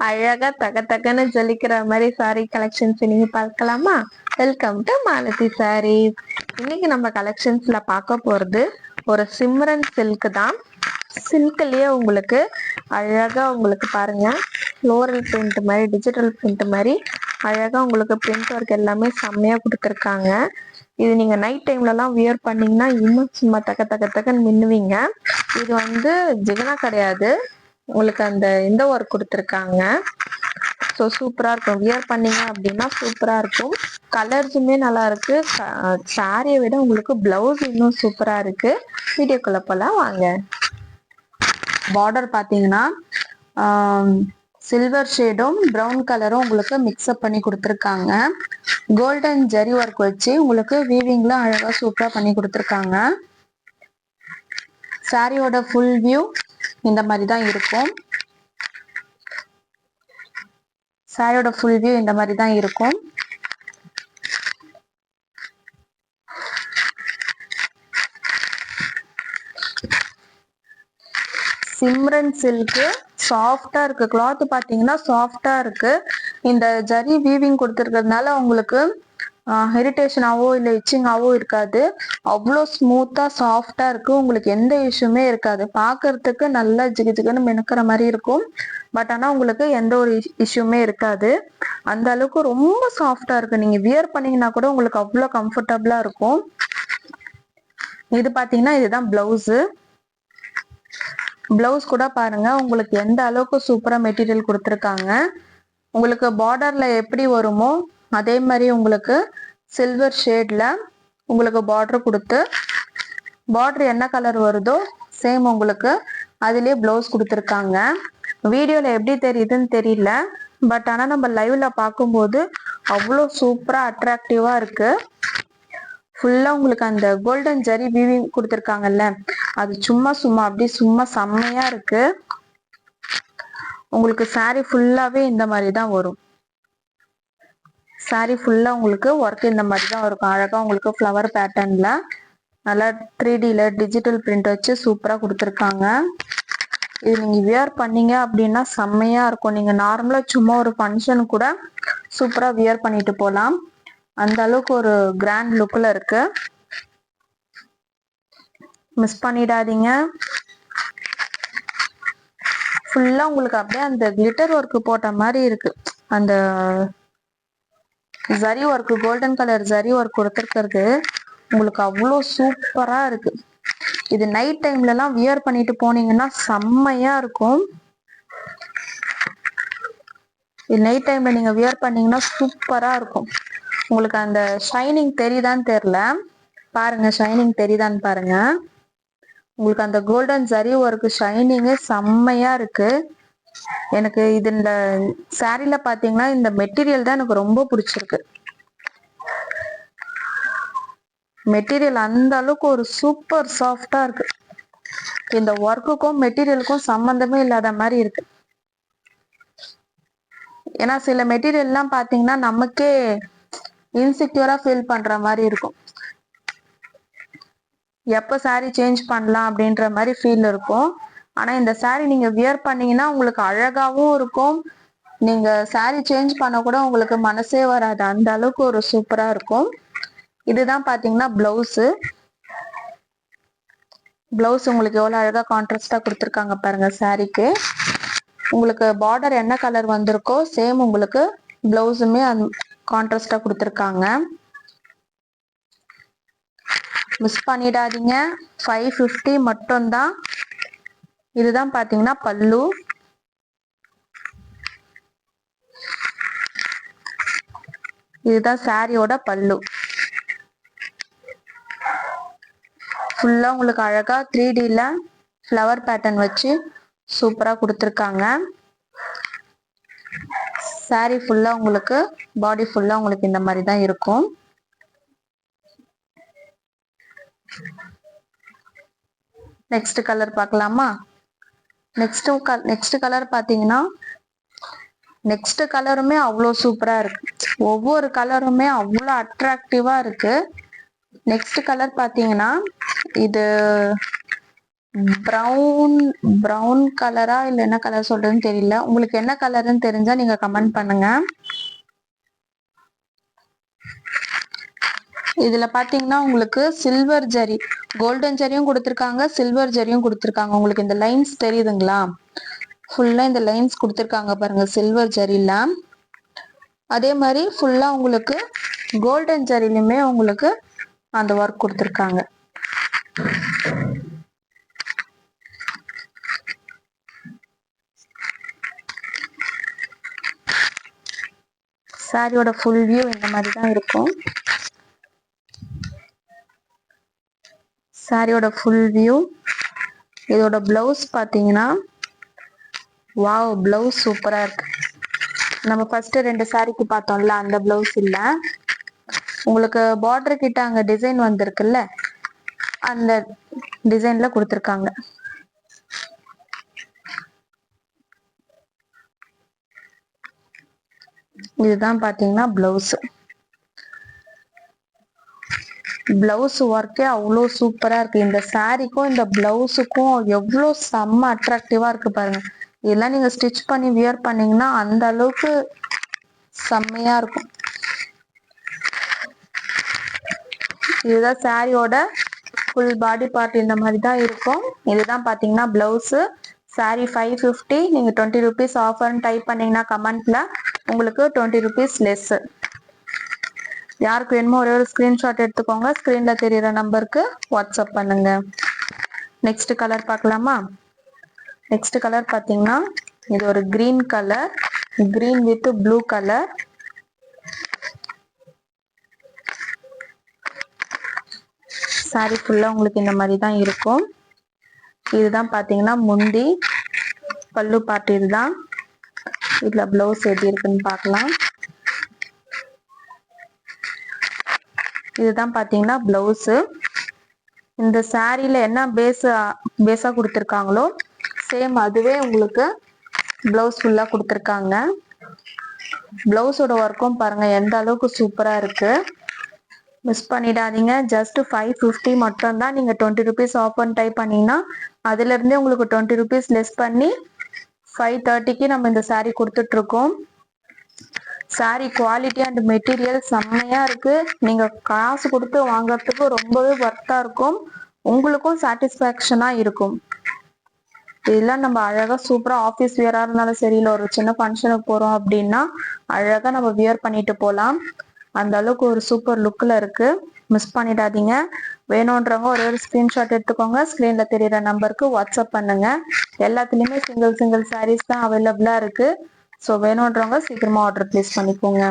அழகா தக தகன்னு ஜொலிக்கிற மாதிரி சாரி கலெக்ஷன்ஸ் நீங்க பார்க்கலாமா? Welcome to Malathi saris. இன்னைக்கு நம்ம கலெக்ஷன்ஸ்ல பார்க்க போறது ஒரு சிம்ரன் சில்க் தான். சில்க்லயே உங்களுக்கு அழகா உங்களுக்கு பாருங்க, ஃப்ளோரல் பிரிண்ட் மாதிரி, டிஜிட்டல் பிரிண்ட் மாதிரி அழகா உங்களுக்கு பிரிண்ட் ஒர்க் எல்லாமே செம்மையா கொடுத்துருக்காங்க. இது நீங்க நைட் டைம்ல எல்லாம் வியர் பண்ணீங்கன்னா இன்னும் சும்மா தக்க தக்க தக்கன்னு மின்னுவீங்க. இது வந்து ஜிகனா கிடையாது, உங்களுக்கு அந்த இந்த ஒர்க் கொடுத்துருக்காங்க. ஸோ சூப்பராக இருக்கும், வியர் பண்ணீங்க அப்படின்னா சூப்பராக இருக்கும். கலர்ஸுமே நல்லா இருக்கு. சாரியை விட உங்களுக்கு பிளவுஸ் இன்னும் சூப்பராக இருக்கு. வீடியோக்குள்ள போலாம் வாங்க. பார்டர் பார்த்தீங்கன்னா சில்வர் ஷேடும் ப்ரௌன் கலரும் உங்களுக்கு மிக்ஸ்அப் பண்ணி கொடுத்துருக்காங்க. கோல்டன் ஜரி ஒர்க் வச்சு உங்களுக்கு வீவிங்ல அழகா சூப்பரா பண்ணி கொடுத்துருக்காங்க. சாரியோட ஃபுல் வியூ இந்த மாதிரி தான் இருக்கும். சாரியோட ஃபுல் வியூ இந்த மாதிரி தான் இருக்கும். சிம்ரன் சில்க் சாஃப்டா இருக்கு. கிளாத் பாத்தீங்கன்னா சாஃப்டா இருக்கு. இந்த ஜரி வீவிங் கொடுத்துருக்கிறதுனால உங்களுக்கு இரிட்டேஷனாவோ இல்லை இச்சிங்காவோ இருக்காது. அவ்வளோ ஸ்மூத்தா சாஃப்டா இருக்கு. உங்களுக்கு எந்த இஷ்யூமே இருக்காது. பார்க்கறதுக்கு நல்லா ஜிகு ஜிகுன்னு மினுக்கிற மாதிரி இருக்கும். பட் ஆனால் உங்களுக்கு எந்த ஒரு இஷ்யூமே இருக்காது. அந்த அளவுக்கு ரொம்ப சாஃப்டா இருக்கு. நீங்க வியர் பண்ணீங்கன்னா கூட உங்களுக்கு அவ்வளோ கம்ஃபர்டபுளா இருக்கும். இது பாத்தீங்கன்னா இதுதான் பிளவுஸ். பிளவுஸ் கூட பாருங்க உங்களுக்கு எந்த அளவுக்கு சூப்பரா மெட்டீரியல் கொடுத்துருக்காங்க. உங்களுக்கு பார்டர்ல எப்படி வருமோ அதே மாதிரி உங்களுக்கு சில்வர் ஷேட்ல உங்களுக்கு பார்டர் கொடுத்து, பார்டர் என்ன கலர் வருதோ சேம் உங்களுக்கு அதுலயே பிளவுஸ் கொடுத்துருக்காங்க. வீடியோல எப்படி தெரியுதுன்னு தெரியல, பட் ஆனா நம்ம லைவ்ல பார்க்கும்போது அவ்வளோ சூப்பரா அட்ராக்டிவா இருக்கு. ஃபுல்லா உங்களுக்கு அந்த கோல்டன் ஜரி வீவிங் கொடுத்துருக்காங்கல்ல, அது சும்மா அப்படி சும்மா செம்மையா இருக்கு. உங்களுக்கு சாரி ஃபுல்லாவே இந்த மாதிரி தான் வரும். சாரி ஃபுல்லா உங்களுக்கு ஒர்க் இந்த மாதிரி தான் இருக்கும். அழகா உங்களுக்கு ஃப்ளவர் பேட்டர்ன்ல நல்லா 3Dல டிஜிட்டல் பிரிண்ட் வச்சு சூப்பரா கொடுத்துருக்காங்க. இது நீங்க வியர் பண்ணீங்க அப்படின்னா செம்மையா இருக்கும். நீங்க நார்மலா சும்மா ஒரு ஃபங்க்ஷன் கூட சூப்பரா வியர் பண்ணிட்டு போகலாம். அந்த அளவுக்கு ஒரு கிராண்ட் லுக்ல இருக்கு. மிஸ் பண்ணிடாதீங்க. ஃபுல்லா உங்களுக்கு அப்படியே அந்த கிளிட்டர் ஒர்க் போட்ட மாதிரி இருக்கு. அந்த zari work, golden colour zari work கொடுத்துருக்கிறது உங்களுக்கு அவ்வளோ சூப்பரா இருக்கு. இது நைட் டைம்ல எல்லாம் வியர் பண்ணிட்டு போனீங்கன்னா செம்மையா இருக்கும். இது நைட் டைம்ல நீங்க வியர் பண்ணீங்கன்னா சூப்பரா இருக்கும். உங்களுக்கு அந்த ஷைனிங் தெரியுதான்னு தெரியல, பாருங்க ஷைனிங் தெரியுதான்னு பாருங்க. உங்களுக்கு அந்த கோல்டன் ஜரி ஒர்க் ஷைனிங்கே செம்மையா இருக்கு. எனக்கு இது இந்த சாரில பாத்தீங்கன்னா இந்த மெட்டீரியல் தான் எனக்கு ரொம்ப பிடிச்சிருக்கு. மெட்டீரியல் அந்த அளவுக்கு ஒரு சூப்பர் சாஃப்டா இருக்கு. இந்த ஒர்க்குக்கும் மெட்டீரியலுக்கும் சம்பந்தமே இல்லாத மாதிரி இருக்கு. ஏன்னா சில மெட்டீரியல் எல்லாம் பாத்தீங்கன்னா நமக்கே இன்செக்யூரா ஃபீல் பண்ற மாதிரி இருக்கும். எப்ப சாரி சேஞ்ச் பண்ணலாம் அப்படின்ற மாதிரி ஃபீல் இருக்கும். ஆனா இந்த சாரி நீங்க வியர் பண்ணீங்கன்னா உங்களுக்கு அழகாவும் இருக்கும். நீங்க சாரி சேஞ்ச் பண்ண கூட உங்களுக்கு மனசே வராது. அந்த அளவுக்கு ஒரு சூப்பரா இருக்கும். இதுதான் பாத்தீங்கன்னா பிளவுஸ். பிளவுஸ் உங்களுக்கு எவ்வளவு அழகா கான்ட்ராஸ்டா கொடுத்துருக்காங்க பாருங்க. சாரிக்கு உங்களுக்கு பார்டர் என்ன கலர் வந்திருக்கோ சேம் உங்களுக்கு பிளவுஸுமே கான்ட்ராஸ்டா கொடுத்துருக்காங்க. மிஸ் பண்ணிடாதீங்க. 550 மட்டும்தான். இதுதான் பாத்தீங்கன்னா பல்லு. இதுதான் சாரியோட பல்லு. ஃபுல்லா உங்களுக்கு அழகா 3Dல ஃப்ளவர் பேட்டர்ன் வச்சு சூப்பரா கொடுத்துருக்காங்க. சாரி ஃபுல்லா உங்களுக்கு பாடி ஃபுல்லா உங்களுக்கு இந்த மாதிரி தான் இருக்கும். நெக்ஸ்ட் கலர் பார்க்கலாமா? நெக்ஸ்ட் கலர் பாத்தீங்கன்னா நெக்ஸ்ட் கலருமே அவ்வளோ சூப்பரா இருக்கு. ஒவ்வொரு கலருமே அவ்வளோ அட்ராக்டிவா இருக்கு. நெக்ஸ்ட் கலர் பாத்தீங்கன்னா இது ப்ரௌன் ப்ரௌன் கலரா இல்ல என்ன கலர் சொல்றதுன்னு தெரியல. உங்களுக்கு என்ன கலர்னு தெரிஞ்சா நீங்க கமெண்ட் பண்ணுங்க. இதுல பாத்தீங்கன்னா உங்களுக்கு சில்வர் ஜரி, கோல்டன் ஜரியும் கொடுத்துருக்காங்க, சில்வர் ஜரியும் கொடுத்துருக்காங்க. உங்களுக்கு இந்த லைன்ஸ் தெரியுதுங்களா? ஃபுல்லா இந்த லைன்ஸ் கொடுத்துருக்காங்க பாருங்க சில்வர் ஜரில. அதே மாதிரி ஃபுல்லா உங்களுக்கு கோல்டன் ஜரிலுமே உங்களுக்கு அந்த ஒர்க் கொடுத்துருக்காங்க. சாரியோட ஃபுல் வியூ இந்த மாதிரி தான் இருக்கும். சாரியோட ஃபுல் வியூ. இதோட பிளவுஸ் பாத்தீங்கன்னா வாவ், பிளவுஸ் சூப்பரா இருக்கு. நம்ம ஃபர்ஸ்ட் 2 சாரிக்கு பார்த்தோம்ல அந்த பிளவுஸ் இல்ல, உங்களுக்கு பார்டர் கிட்ட அங்க டிசைன் வந்திருக்குல்ல அந்த டிசைன்ல கொடுத்துருக்காங்க. இதுதான் பாத்தீங்கன்னா பிளவுஸ். பிளவுஸ் ஒர்க்கே அவ்வளோ சூப்பரா இருக்கு. இந்த சாரிக்கும் இந்த பிளவுஸுக்கும் எவ்வளோ செம்ம அட்ராக்டிவா இருக்கு பாருங்க. இதெல்லாம் நீங்க ஸ்டிச் பண்ணி வியர் பண்ணீங்கன்னா அந்த அளவுக்கு செம்மையா இருக்கும். இதுதான் சாரியோட ஃபுல் பாடி பார்ட். இந்த மாதிரி தான் இருக்கும். இதுதான் பாத்தீங்கன்னா பிளவுஸ். சாரி 550. நீங்க 20 rupees ஆஃபர்னு டைப் பண்ணீங்கன்னா கமெண்ட்ல உங்களுக்கு 20 rupees லெஸ். யாருக்கு வேணுமோ ஒரே ஒரு ஸ்கிரீன்ஷாட் எடுத்துக்கோங்க. ஸ்கிரீன்ல தெரியுற நம்பருக்கு வாட்ஸ்அப் பண்ணுங்க. நெக்ஸ்ட் கலர் பார்க்கலாமா? நெக்ஸ்ட் கலர் பாத்தீங்கன்னா இது ஒரு green colour, green with blue colour. Sorry ஃபுல்லா உங்களுக்கு இந்த மாதிரி தான் இருக்கும். இதுதான் பாத்தீங்கன்னா முந்தி, பல்லு பார்ட் இதுதான். இதுல பிளவுஸ் எப்படி இருக்குன்னு பார்க்கலாம். இதுதான் பாத்தீங்கன்னா பிளவுஸ். இந்த சாரியில என்ன பேஸா கொடுத்துருக்காங்களோ சேம் அதுவே உங்களுக்கு பிளவுஸ் ஃபுல்லா கொடுத்துருக்காங்க. பிளவுஸோட ஒர்க்கும் பாருங்க எந்த அளவுக்கு சூப்பரா இருக்கு. மிஸ் பண்ணிடாதீங்க. ஜஸ்ட் 550 மட்டும் தான். நீங்க 20 rupees ஆஃபர் டைப் பண்ணீங்கன்னா அதுல இருந்தே உங்களுக்கு 20 rupees லெஸ் பண்ணி 530க்கு நம்ம இந்த சாரி கொடுத்துட்டு இருக்கோம். சாரி குவாலிட்டி அண்ட் மெட்டீரியல் செம்மையா இருக்கு. நீங்க காசு கொடுத்து வாங்குறதுக்கு ரொம்பவே ஒர்த்தா இருக்கும். உங்களுக்கும் சாட்டிஸ்பாக்சனா இருக்கும். இதெல்லாம் நம்ம அழகா சூப்பரா ஆஃபீஸ் வியரா இருந்தாலும் சரி, இல்லை ஒரு சின்ன ஃபங்க்ஷனுக்கு போறோம் அப்படின்னா அழகா நம்ம வியர் பண்ணிட்டு போகலாம். அந்த அளவுக்கு ஒரு சூப்பர் லுக்ல இருக்கு. மிஸ் பண்ணிடாதீங்க. வேணும்ன்றவங்க ஒரே ஒரு ஸ்கிரீன்ஷாட் எடுத்துக்கோங்க. ஸ்கிரீன்ல தெரியுற நம்பருக்கு வாட்ஸ்அப் பண்ணுங்க. எல்லாத்துலயுமே சிங்கிள் சாரீஸ் தான் அவைலபிளா இருக்கு. ஸோ வேணும்ன்றவங்க சீக்கிரமா ஆர்டர் பிளேஸ் பண்ணிக்கோங்க.